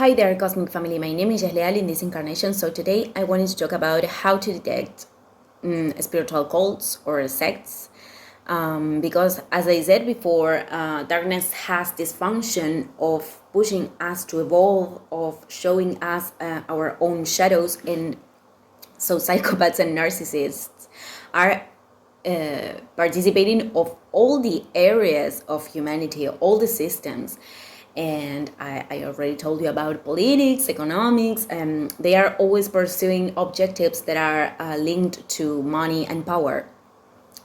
Hi there, Cosmic Family. My name is Leal in this incarnation. So today I wanted to talk about how to detect spiritual cults or sects. Because, as I said before, darkness has this function of pushing us to evolve, of showing us our own shadows, and so psychopaths and narcissists are participating of all the areas of humanity, all the systems. And I already told you about politics, economics, and they are always pursuing objectives that are linked to money and power.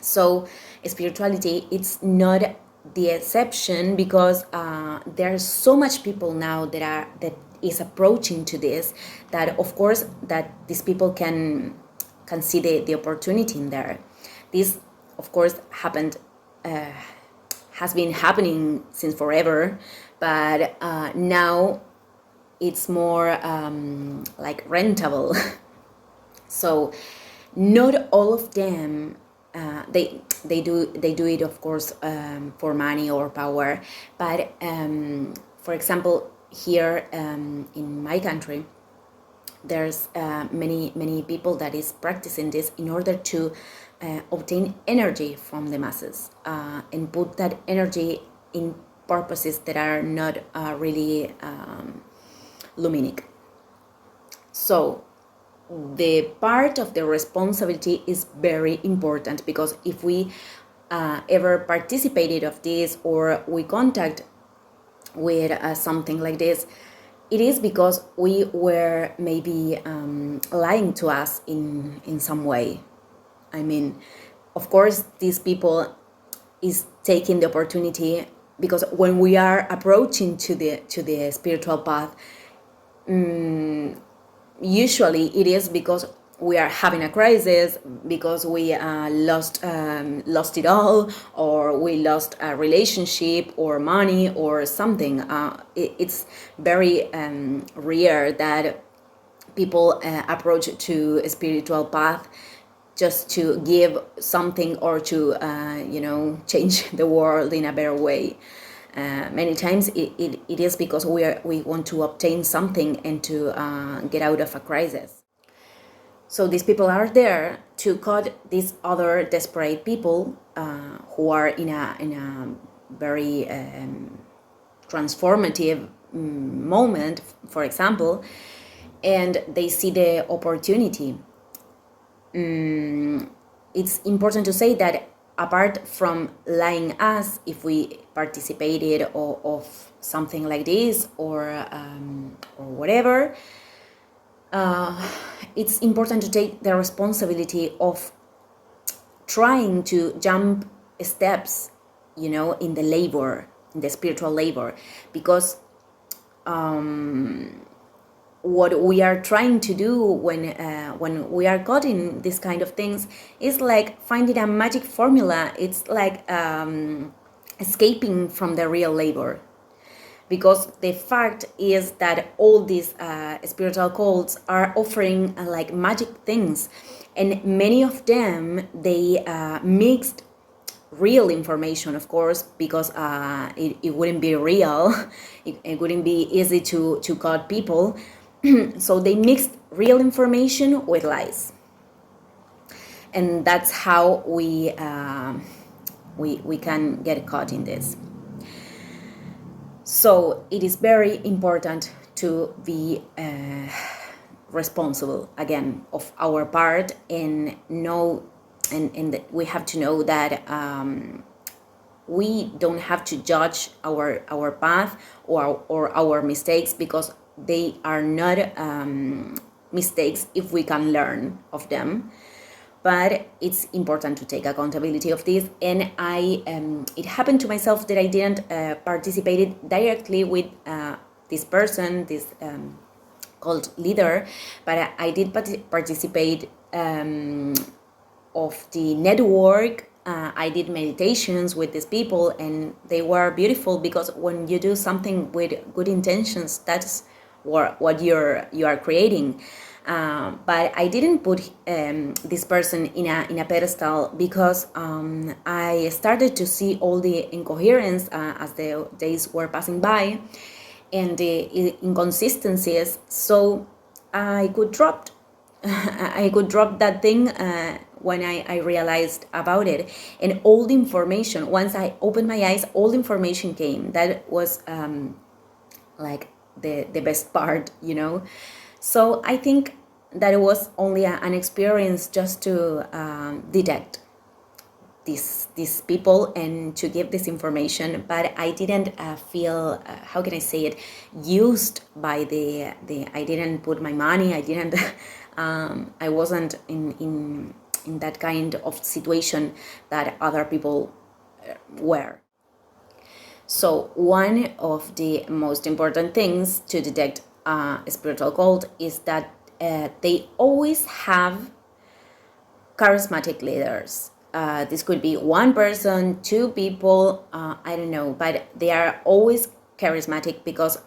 So spirituality, it's not the exception, because there's so much people now that is approaching to this, that of course that these people can see the opportunity in there. This of course happened has been happening since forever, but now it's more like rentable. So not all of them they do it of course for money or power, but for example here in my country there's many people that is practicing this in order to obtain energy from the masses and put that energy in purposes that are not really luminic. So the part of the responsibility is very important, because if we ever participated of this or we contact with something like this, it is because we were maybe lying to us in some way. I mean, of course, these people is taking the opportunity, because when we are approaching to the spiritual path, usually it is because we are having a crisis, because we lost it all, or we lost a relationship or money or something. It's very rare that people approach to a spiritual path just to give something or to change the world in a better way. Many times it is because we want to obtain something and to get out of a crisis. So these people are there to cut these other desperate people who are in a very transformative moment, for example, and they see the opportunity. It's important to say that apart from lying us if we participated of something like this or whatever, it's important to take the responsibility of trying to jump steps, in the labor, in the spiritual labor, because what we are trying to do when we are caught in this kind of things is like finding a magic formula. It's like escaping from the real labor, because the fact is that all these spiritual cults are offering like magic things, and many of them they mixed real information, of course, because it wouldn't be real. It wouldn't be easy to cut people. So they mixed real information with lies, and that's how we can get caught in this. So it is very important to be responsible again of our part, and know, and we have to know that we don't have to judge our path or our mistakes, because they are not mistakes if we can learn of them. But it's important to take accountability of this, and it happened to myself that I didn't participate directly with this person, this cult leader, but I did participate of the network. I did meditations with these people, and they were beautiful, because when you do something with good intentions, that's what you are creating. But I didn't put this person in a pedestal, because I started to see all the incoherence as the days were passing by, and the inconsistencies. So I could drop I could drop that thing when I realized about it. And all the information, once I opened my eyes, all the information came. That was like the best part, you know. So I think that it was only an experience just to detect these people and to give this information, but I didn't feel how can I say it, used by the I didn't put my money, I didn't I wasn't in that kind of situation that other people were. So one of the most important things to detect a spiritual cult is that they always have charismatic leaders. This could be one person, two people, I don't know, but they are always charismatic because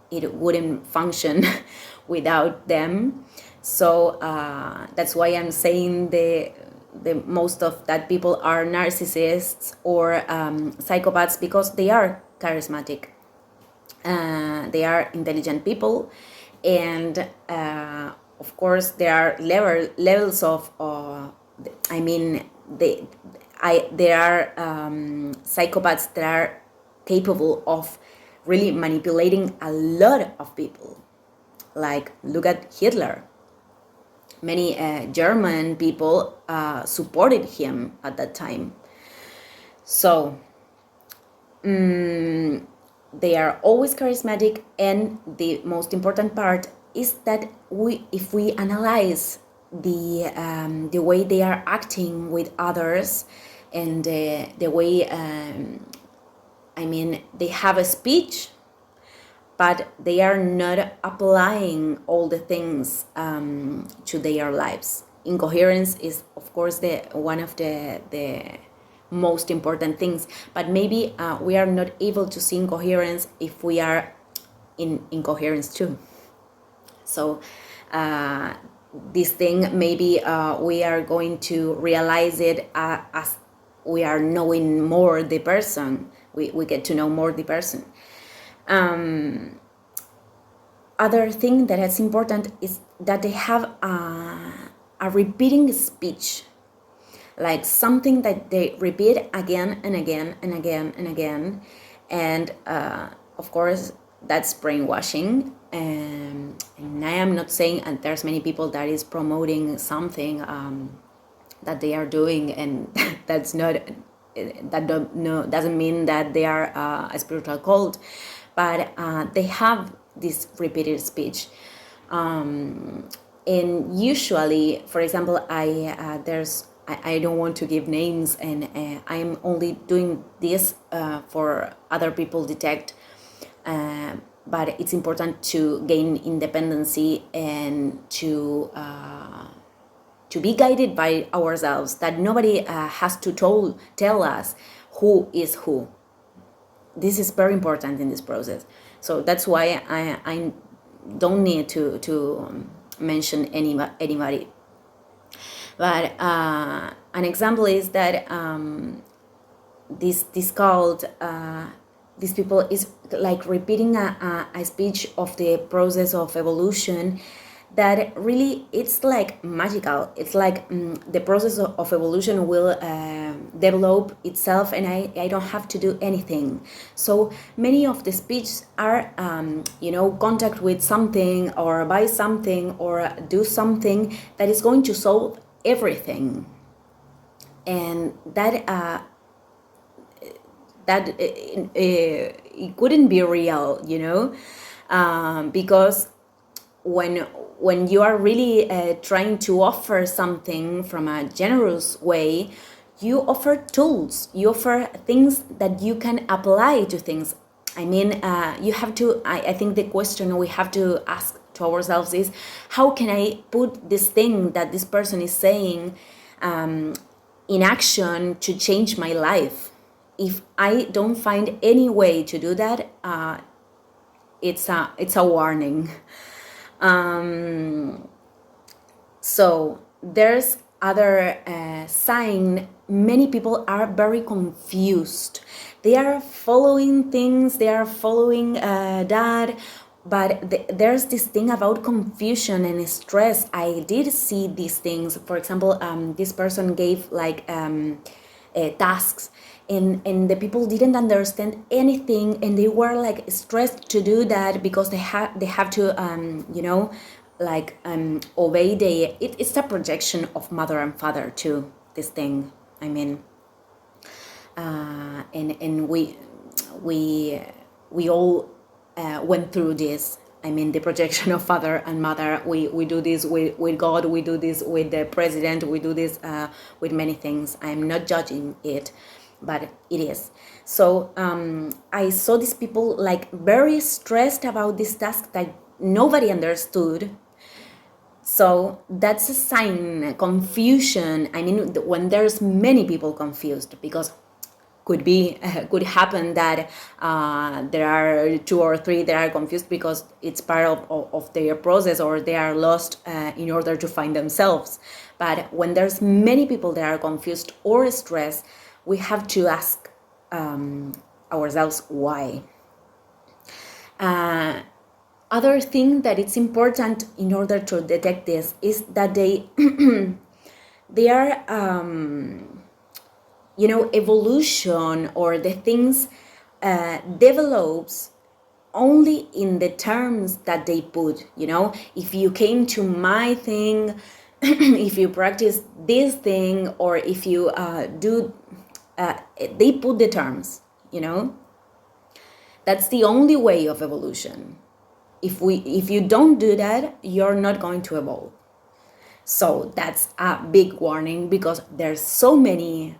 it wouldn't function without them. So that's why I'm saying the most of that people are narcissists or psychopaths, because they are charismatic. They are intelligent people, and of course there are levels of I mean there are psychopaths that are capable of really manipulating a lot of people. Like, look at Hitler. Many German people supported him at that time. So they are always charismatic, and the most important part is that if we analyze the way they are acting with others, and the way I mean, they have a speech, but they are not applying all the things to their lives. Incoherence is, of course, the one of the most important things, but maybe we are not able to see incoherence if we are in incoherence too. So this thing, maybe we are going to realize it as we are knowing more the person. We get to know more the person. Other thing that is important is that they have a repeating speech, like something that they repeat again and again and again and again. And of course, that's brainwashing. And I am not saying, and there's many people that is promoting something that they are doing, and that's not, that doesn't mean that they are a spiritual cult, but they have this repeated speech. And usually, for example, I don't want to give names, and I'm only doing this for other people detect. But it's important to gain independency and to be guided by ourselves. That nobody has to tell us who is who. This is very important in this process. So that's why I don't need to mention anybody. But an example is that this cult, these people is like repeating a speech of the process of evolution that really, it's like magical. It's like the process of evolution will develop itself, and I don't have to do anything. So many of the speeches are contact with something, or buy something, or do something that is going to solve everything. And that it couldn't be real, because when you are really trying to offer something from a generous way, you offer tools, you offer things that you can apply to things. I mean, you have to, I think the question we have to ask to ourselves is, how can I put this thing that this person is saying in action to change my life? If I don't find any way to do that, it's a warning. So there's other sign, many people are very confused. They are following things, they are following that, but there's this thing about confusion and stress. I did see these things. For example, this person gave like tasks, and the people didn't understand anything, and they were like stressed to do that because they have to like obey it's a projection of mother and father too, this thing. I mean, and we all went through this. I mean, the projection of father and mother. We do this with God, we do this with the president, we do this with many things. I'm not judging it, but it is. So I saw these people like very stressed about this task that nobody understood. So that's a sign, confusion. I mean, when there's many people confused, because could happen that there are 2 or 3 that are confused because it's part of their process, or they are lost in order to find themselves. But when there's many people that are confused or stressed, we have to ask ourselves why. Other thing that it's important in order to detect this is that they are evolution, or the things develops only in the terms that they put. If you came to my thing, if you practice this thing, or if you do, they put the terms. That's the only way of evolution. If you don't do that, you're not going to evolve. So that's a big warning, because there's so many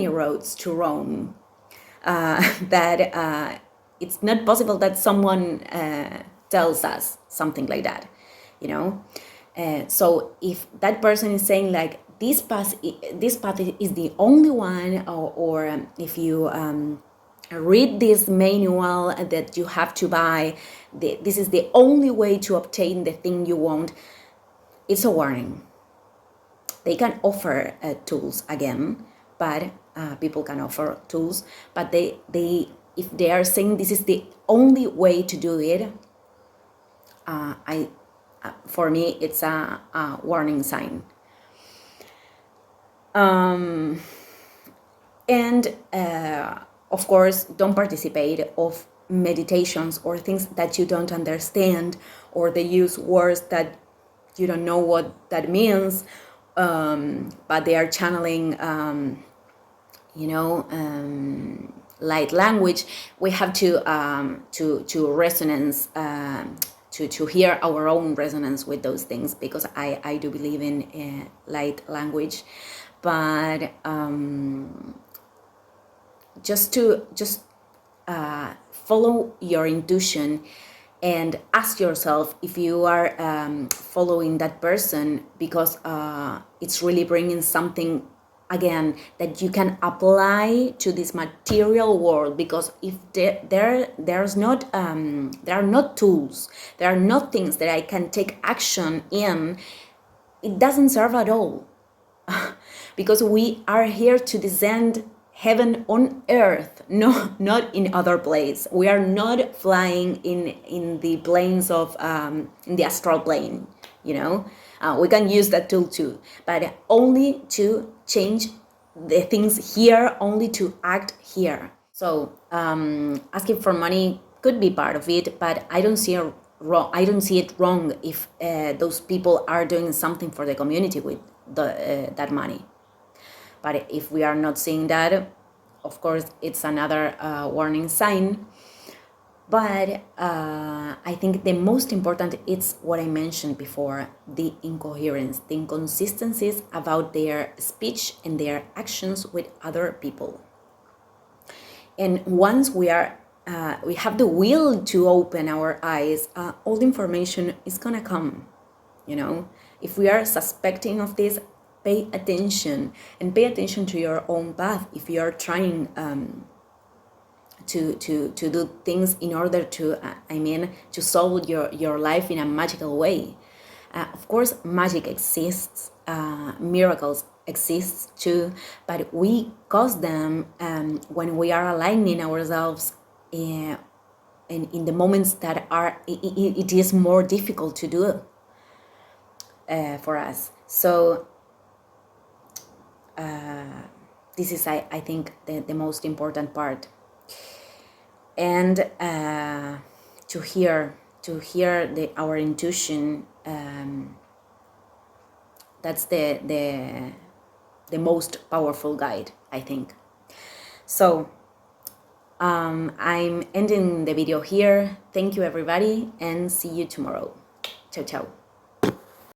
roads to Rome that it's not possible that someone tells us something like that, so if that person is saying like this path is the only one, or if you read this manual that you have to buy, this is the only way to obtain the thing you want, it's a warning. They can offer tools again, but people can offer tools, but they if they are saying this is the only way to do it, for me it's a warning sign. And of course, don't participate of meditations or things that you don't understand, or they use words that you don't know what that means, but they are channeling light language. We have to resonance, to hear our own resonance with those things, because I do believe in light language. But just follow your intuition and ask yourself if you are following that person because it's really bringing something again that you can apply to this material world. Because if there are not tools, there are not things that I can take action in, it doesn't serve at all. Because we are here to descend heaven on earth, no, not in other place. We are not flying in the planes of in the astral plane. We can use that tool too, but only to change the things here, only to act here. So asking for money could be part of it, but I don't see it wrong if those people are doing something for the community with that money. But if we are not seeing that, of course, it's another warning sign. But I think the most important is what I mentioned before, the incoherence, the inconsistencies about their speech and their actions with other people. And once we have the will to open our eyes, all the information is gonna come. If we are suspecting of this, pay attention, and pay attention to your own path. If you are trying to do things in order to to solve your life in a magical way, of course magic exists, miracles exists too, but we cause them when we are aligning ourselves in the moments that are it is more difficult to do for us. So this is I think the most important part, and to hear our intuition, that's the most powerful guide, I think. So I'm ending the video here. Thank you everybody, and see you tomorrow. Ciao ciao.